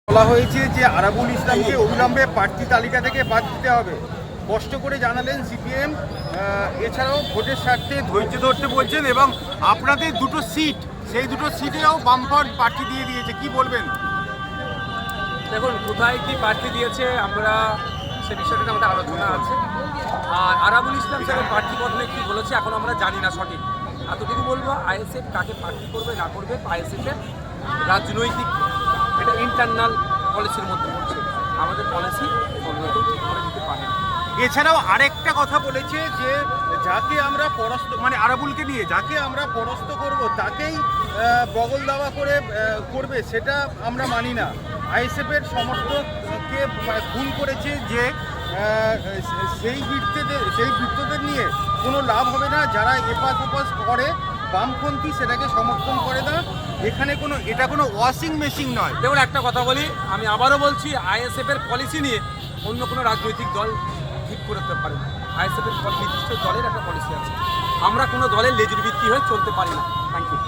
বলা হয়েছে যে আরাবুল ইসলামকে অবিলম্বে প্রার্থী তালিকা থেকে বাদ দিতে হবে। স্পষ্ট করে জানালেন সিপিএম। এছাড়াও ভোটের স্বার্থে ধৈর্য ধরতে বলছেন এবং আপনাদের দুটো সিট, সেই দুটো সিটেও বামফ্রন্ট প্রার্থী দিয়ে দিয়েছে, কি বলবেন? দেখুন, কোথায় কি প্রার্থী দিয়েছে আমরা সে বিষয়টা আমাদের আলোচনা আছে। আর আরাবুল ইসলাম সাহেবের প্রার্থী বদলে কী বলেছে এখন আমরা জানি না সঠিক। এতটুকু বলবো, আইএসএফ কাকে প্রার্থী করবে না করবে, আইএসএফের রাজনৈতিক এটা ইন্টারনাল পলিসির মধ্যে পড়ছে। আমাদের পলিসি অন্যতম ঠিক করে দিতে পারে না। এছাড়াও আরেকটা কথা বলেছে যে যাকে আমরা পরাস্ত মানে আরাবুলকে নিয়ে যাকে আমরা পরাস্ত করব তাকেই বগল দাওয়া করে করবে, সেটা আমরা মানি না। আইএসএফের সমর্থককে খুন করেছে যে সেই বৃত্তদের নিয়ে কোনো লাভ হবে না। যারা এপাশ ওপাশ করে বামপন্থী সেটাকে সমর্থন করে না। এখানে এটা কোনো ওয়াশিং মেশিন নয়। দেখুন, একটা কথা বলি, আমি আবারও বলছি, আইএসএফের পলিসি নিয়ে অন্য কোনো রাজনৈতিক দল ঠিক করতে পারে না। আইএসএফের নির্দিষ্ট দলের একটা পলিসি আছে। আমরা কোনো দলের লেজুর ভিত্তি হয়ে চলতে পারি না। Thank you.